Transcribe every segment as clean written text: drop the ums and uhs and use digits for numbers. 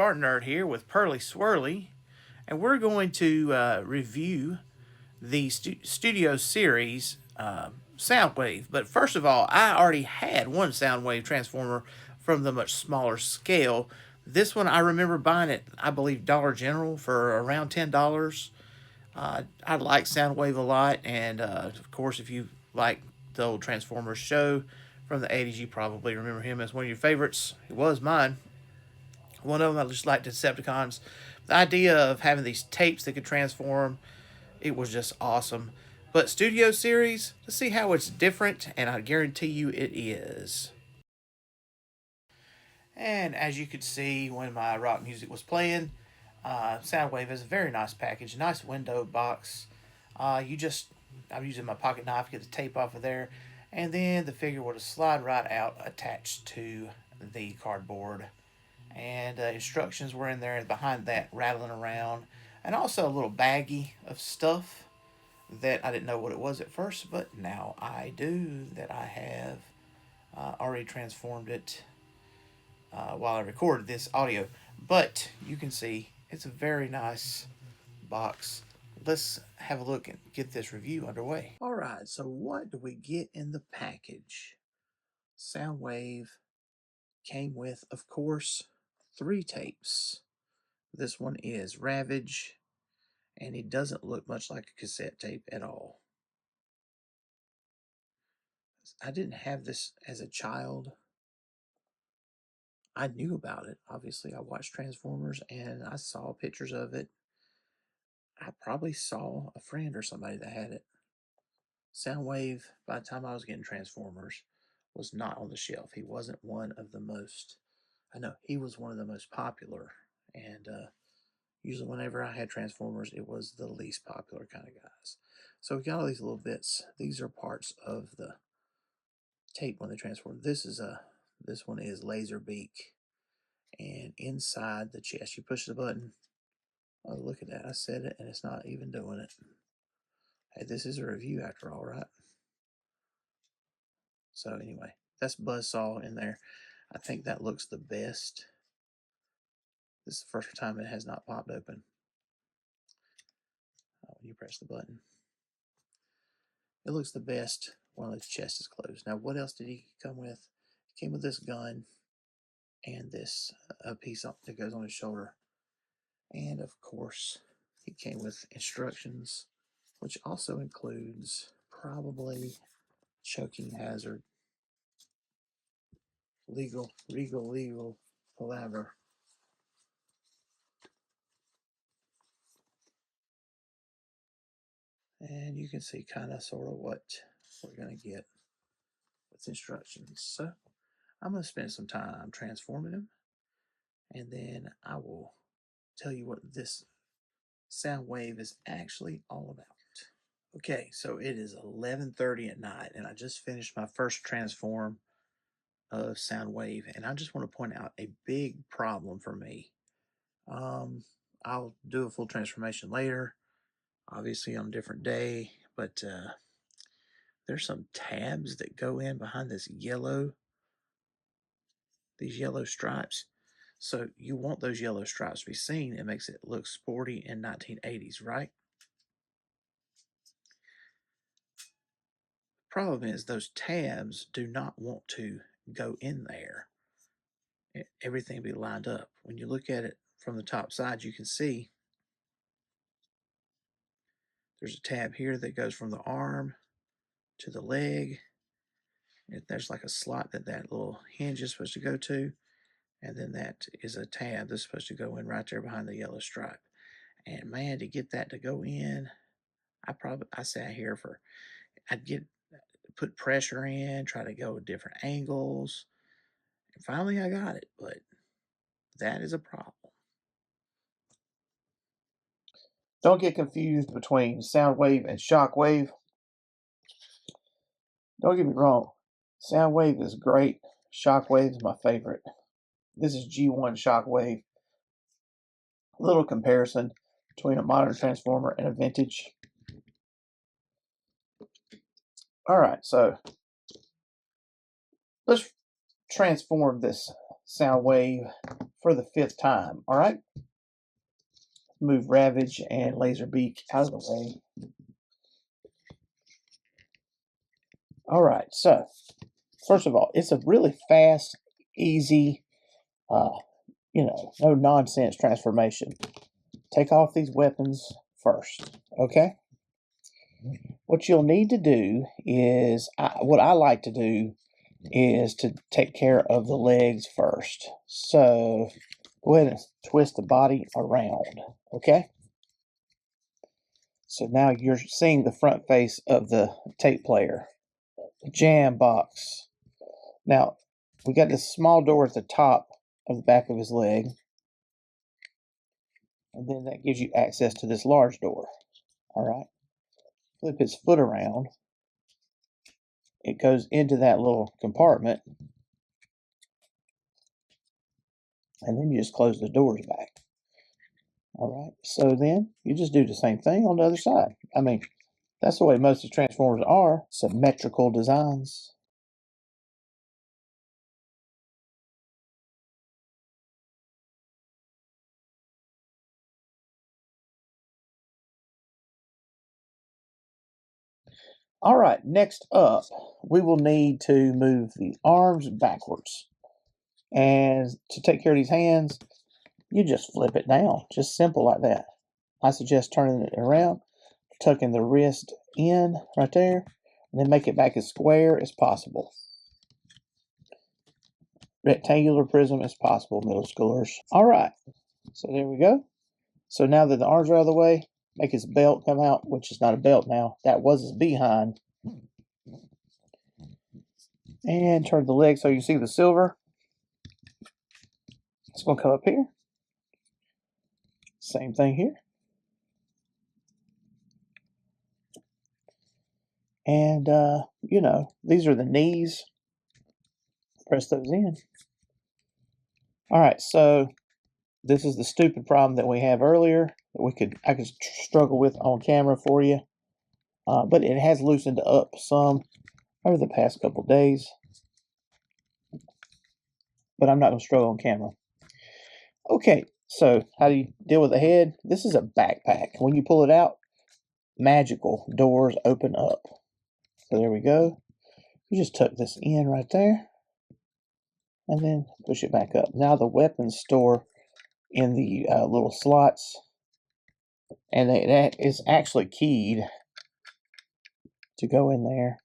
SpartanNerd here with Pearly Swirly, and we're going to review the Studio Series Soundwave. But first of all, I already had one Soundwave transformer from the much smaller scale. This one I remember buying at, I believe, Dollar General for around $10. I like Soundwave a lot, and of course, if you like the old Transformers show from the 80s, you probably remember him as one of your favorites. He was mine. One of them, I just liked Decepticons. The idea of having these tapes that could transform, it was just awesome. But Studio Series, let's see how it's different, and I guarantee you it is. And as you could see when my rock music was playing, Soundwave is a very nice package, nice window box. I'm using my pocket knife to get the tape off of there, and then the figure will just slide right out attached to the cardboard. And instructions were in there behind that, rattling around, and also a little baggie of stuff that I didn't know what it was at first, but now I do. That I have already transformed it while I recorded this audio. But you can see it's a very nice box. Let's have a look and get this review underway. All right, so what do we get in the package? Soundwave came with, of course, 3 tapes. This one is Ravage, and it doesn't look much like a cassette tape at all. I didn't have this as a child. I knew about it. Obviously, I watched Transformers, and I saw pictures of it. I probably saw a friend or somebody that had it. Soundwave, by the time I was getting Transformers, was not on the shelf. He wasn't one of the most, I know, he was one of the most popular, and usually whenever I had Transformers, it was the least popular kind of guys. So we got all these little bits. These are parts of the tape when they transform. This one is Laserbeak, and inside the chest, you push the button. Oh, look at that! I said it, and it's not even doing it. Hey, this is a review after all, right? So anyway, that's Buzzsaw in there. I think that looks the best. This is the first time it has not popped open. When you press the button, it looks the best when the chest is closed. Now, what else did he come with? He came with this gun and this piece that goes on his shoulder. And of course, he came with instructions, which also includes probably choking hazard, legal palaver. And you can see kind of sort of what we're going to get with instructions. So I'm going to spend some time transforming him, and then I will tell you what this Soundwave is actually all about. Okay, so it is 11:30 at night, and I just finished my first transform of Soundwave, and I just want to point out a big problem for me. I'll do a full transformation later, obviously on a different day, but there's some tabs that go in behind these yellow stripes. So you want those yellow stripes to be seen. It makes it look sporty in 1980s, right? Problem is those tabs do not want to go in there. Everything be lined up. When you look at it from the top side, you can see there's a tab here that goes from the arm to the leg. There's like a slot that little hinge is supposed to go to, and then that is a tab that's supposed to go in right there behind the yellow stripe. And man, to get that to go in, I sat here for, I'd put pressure in, try to go at different angles, and finally I got it, but that is a problem. Don't get confused between Soundwave and Shockwave. Don't get me wrong, Soundwave is great. Shockwave is my favorite. This is G1 Shockwave. A little comparison between a modern transformer and a vintage. Alright, so let's transform this Soundwave for the 5th time. All right. Move Ravage and Laserbeak out of the way. All right. So, first of all, it's a really fast, easy, no nonsense transformation. Take off these weapons first. Okay. What you'll need to do is, what I like to do is to take care of the legs first. So go ahead and twist the body around, okay? So now you're seeing the front face of the tape player, the jam box. Now, we got this small door at the top of the back of his leg, and then that gives you access to this large door, all right? Flip his foot around. It goes into that little compartment, and then you just close the doors back. All right, so then you just do the same thing on the other side. I mean, that's the way most of the Transformers are, symmetrical designs. All right, next up, we will need to move the arms backwards. And to take care of these hands, you just flip it down, just simple like that. I suggest turning it around, tucking the wrist in right there, and then make it back as square as possible. Rectangular prism as possible, middle schoolers. All right, so there we go. So now that the arms are out of the way, make his belt come out, which is not a belt now. That was his behind. And turn the leg so you see the silver. It's going to come up here. Same thing here. And, these are the knees. Press those in. All right, so this is the stupid problem that we have earlier that I could struggle with on camera for you. But it has loosened up some over the past couple days. But I'm not going to struggle on camera. Okay, so how do you deal with the head? This is a backpack. When you pull it out, magical doors open up. So there we go. You just tuck this in right there. And then push it back up. Now the weapons store in the little slots. And that is actually keyed to go in there.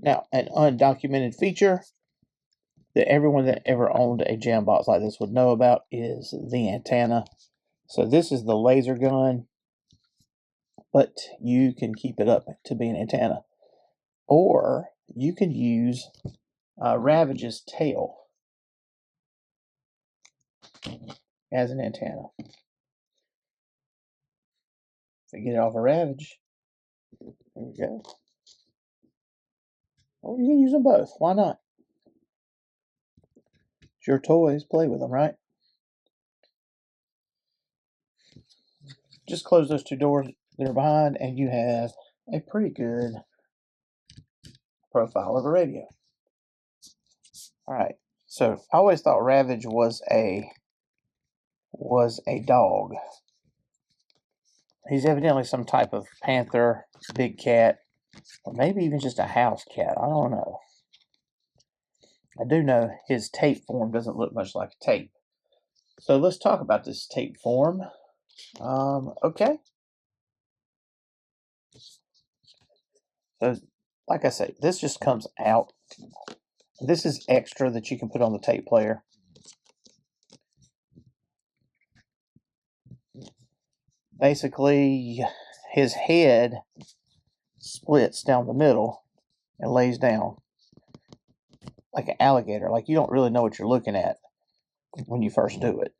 Now, an undocumented feature that everyone that ever owned a jam box like this would know about is the antenna. So this is the laser gun, but you can keep it up to be an antenna. Or you can use Ravage's tail as an antenna. If I get it off of Ravage, there we go. Or you can use them both. Why not? It's your toys. Play with them, right? Just close those two doors that are behind, and you have a pretty good profile of a radio. All right. So I always thought Ravage was a dog. He's evidently some type of panther, big cat, or maybe even just a house cat. I don't know. I do know his tape form doesn't look much like a tape. So let's talk about this tape form. Okay. So, like I say, this just comes out. This is extra that you can put on the tape player. Basically, his head splits down the middle and lays down like an alligator. Like you don't really know what you're looking at when you first do it.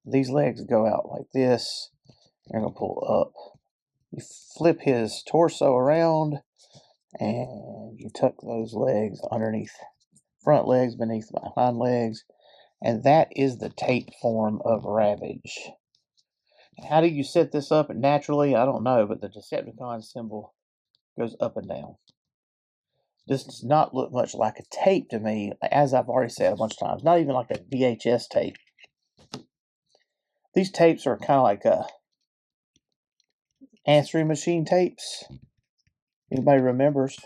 These legs go out like this. They're going to pull up. You flip his torso around and you tuck those legs underneath, front legs beneath my hind legs, And that is the tape form of Ravage. How do you set this up naturally? I don't know, but the Decepticon symbol goes up and down. This does not look much like a tape to me, as I've already said a bunch of times. Not even like a VHS tape. These tapes are kind of like answering machine tapes. Anybody remembers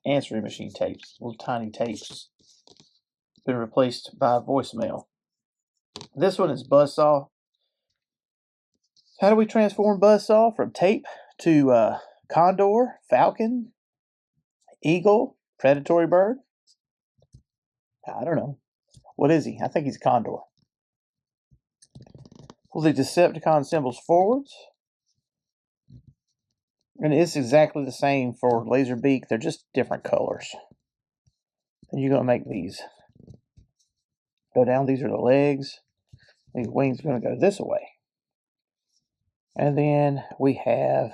answering machine tapes? Little tiny tapes. Been replaced by voicemail. This one is buzzsaw. How do we transform buzzsaw from tape to condor, falcon, eagle, predatory bird? I don't know. What is he? I think he's a condor. Pull the Decepticon symbols forwards. And it's exactly the same for Laserbeak. They're just different colors. And you're going to make these go down. These are the legs. These wings are going to go this way. And then we have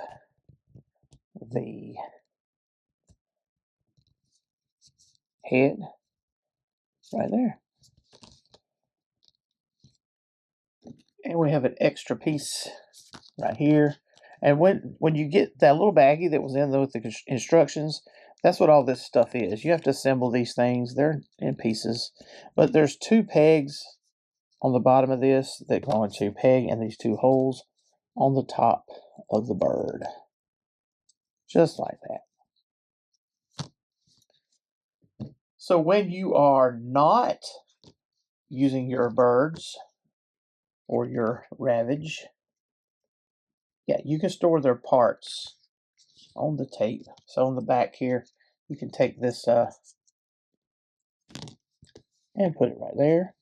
the head right there. And we have an extra piece right here. And when you get that little baggie that was in with the instructions, that's what all this stuff is. You have to assemble these things. They're in pieces. But there's 2 pegs on the bottom of this that go into peg and these 2 holes on the top of the bird. Just like that. So when you are not using your birds or your Ravage, yeah, you can store their parts on the tape. So on the back here, you can take this and put it right there.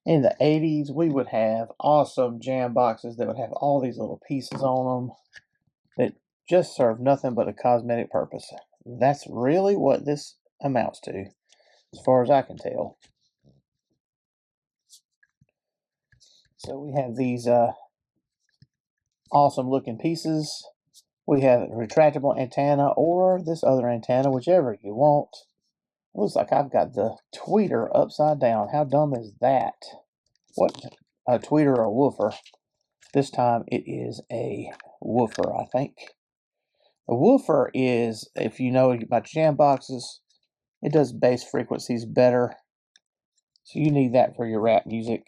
In the 80s, we would have awesome jam boxes that would have all these little pieces on them that just serve nothing but a cosmetic purpose. That's really what this amounts to, as far as I can tell. So we have these awesome looking pieces. We have a retractable antenna or this other antenna, whichever you want. It looks like I've got the tweeter upside down. How dumb is that? What? A tweeter or a woofer? This time it is a woofer, I think. A woofer is, if you know about jam boxes, it does bass frequencies better. So you need that for your rap music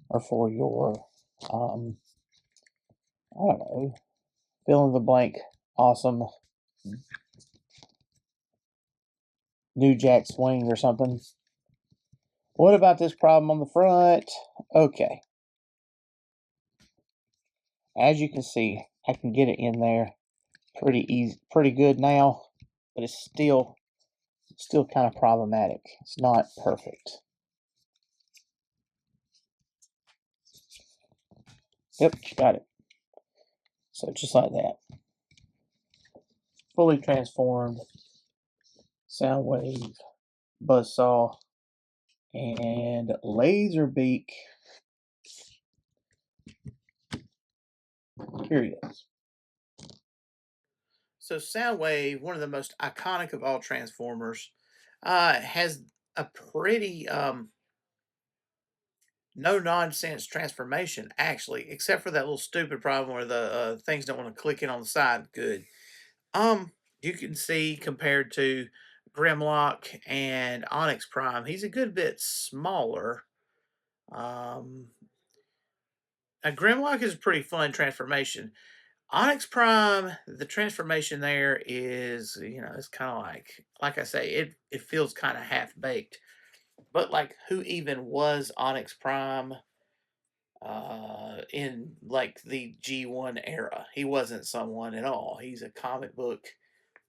or for your, I don't know, fill in the blank, awesome New Jack Swing or something. What about this problem on the front? Okay. As you can see, I can get it in there pretty easy, pretty good now, but it's still kind of problematic. It's not perfect. Yep, got it. So just like that. Fully transformed Soundwave, Buzzsaw, and Laserbeak. Here he is. So Soundwave, one of the most iconic of all Transformers, has a pretty no nonsense transformation, actually, except for that little stupid problem where the things don't want to click in on the side. Good. You can see compared to Grimlock and Onyx Prime, he's a good bit smaller. A Grimlock is a pretty fun transformation. Onyx Prime, the transformation there is, it's kind of like I say, it feels kind of half baked. But like, who even was Onyx Prime in like the G1 era? He wasn't someone at all. He's a comic book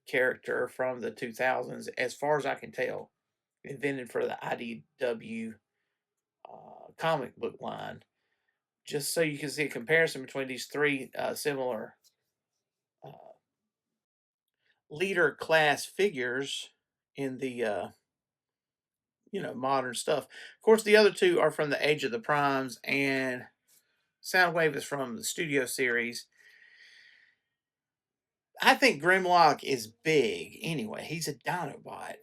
character from the 2000s, as far as I can tell, invented for the IDW comic book line. Just so you can see a comparison between these 3 similar uh, leader class figures in the modern stuff. Of course, the other 2 are from the Age of the Primes, and Soundwave is from the Studio series. I think Grimlock is big anyway. He's a Dinobot,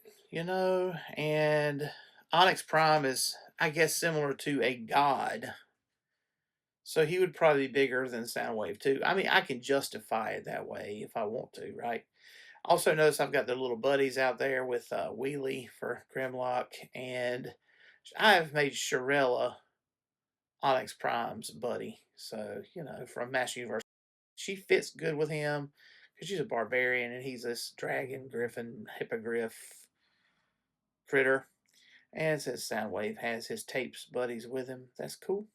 and Onyx Prime is, I guess, similar to a god. So he would probably be bigger than Soundwave too. I mean, I can justify it that way if I want to, right? Also, notice I've got the little buddies out there with Wheelie for Grimlock, and I've made Shirella Onyx Prime's buddy. So, from Master Universe, she fits good with him because she's a barbarian and he's this dragon, griffin, hippogriff critter. And since Soundwave has his tapes buddies with him, that's cool.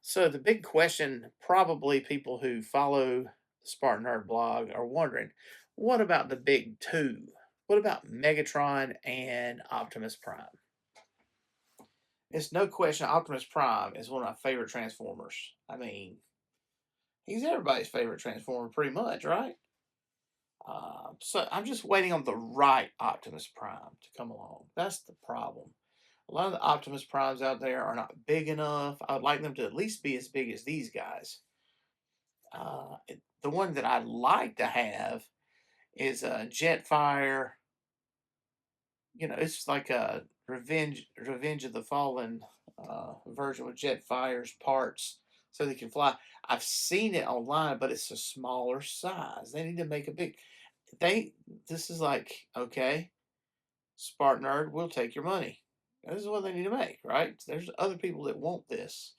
So the big question, probably people who follow the Spartan Nerd blog are wondering, what about the big two? What about Megatron and Optimus Prime? It's no question Optimus Prime is one of my favorite Transformers. I mean, he's everybody's favorite Transformer pretty much, right? So I'm just waiting on the right Optimus Prime to come along. That's the problem. A lot of the Optimus Primes out there are not big enough. I would like them to at least be as big as these guys. The one that I'd like to have is a Jetfire. It's like a Revenge of the Fallen version with Jetfire's parts, so they can fly. I've seen it online, but it's a smaller size. They need to make a big. This is like, okay, SpartanNerd, we'll take your money. This is what they need to make, right? There's other people that want this.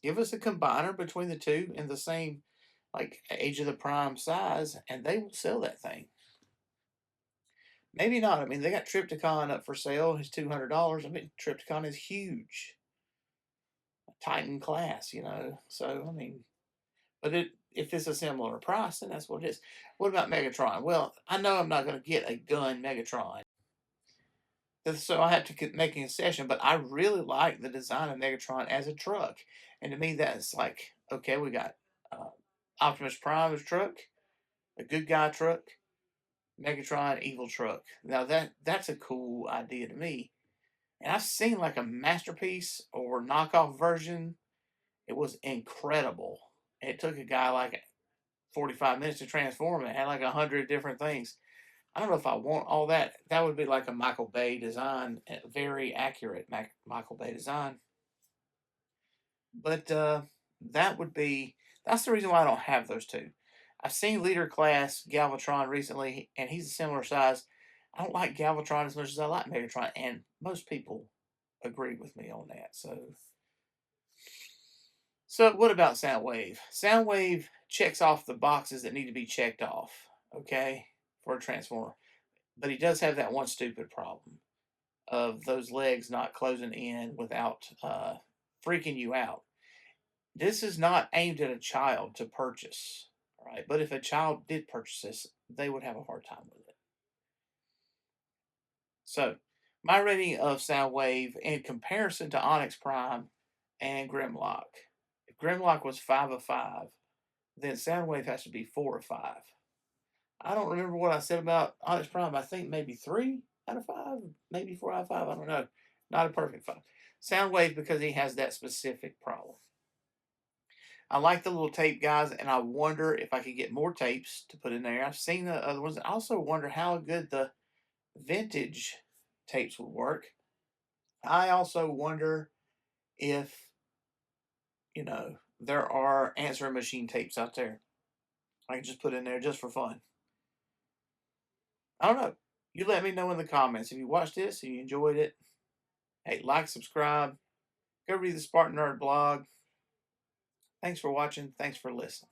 Give us a combiner between the two in the same, like, Age of the Prime size, and they will sell that thing. Maybe not. I mean, they got Trypticon up for sale. It's $200. I mean, Trypticon is huge. Titan class, So, I mean, but if it's a similar price, then that's what it is. What about Megatron? Well, I know I'm not going to get a gun Megatron. So I have to make a concession, but I really like the design of Megatron as a truck. And to me, that's like, okay, we got Optimus Prime's truck, a good guy truck, Megatron evil truck. Now that's a cool idea to me. And I've seen like a masterpiece or knockoff version. It was incredible. It took a guy like 45 minutes to transform it. It had like 100 different things. I don't know if I want all that. That would be like a Michael Bay design, very accurate Michael Bay design. But that's the reason why I don't have those two. I've seen Leader Class Galvatron recently, and he's a similar size. I don't like Galvatron as much as I like Megatron, and most people agree with me on that. So what about Soundwave? Soundwave checks off the boxes that need to be checked off, okay, for a Transformer. But he does have that one stupid problem of those legs not closing in without freaking you out. This is not aimed at a child to purchase, right? But if a child did purchase this, they would have a hard time with it. So, my rating of Soundwave in comparison to Onyx Prime and Grimlock. If Grimlock was 5 of 5, then Soundwave has to be 4 of 5. I don't remember what I said about Onyx Prime. I think maybe 3 out of 5, maybe 4 out of 5. I don't know. Not a perfect 5. Soundwave because he has that specific problem. I like the little tape guys, and I wonder if I could get more tapes to put in there. I've seen the other ones. I also wonder how good the vintage tapes would work. I also wonder if, there are answering machine tapes out there I can just put in there just for fun. I don't know. You let me know in the comments if you watched this and you enjoyed it. Hey, like, subscribe. Go read the SpartanNerd blog. Thanks for watching. Thanks for listening.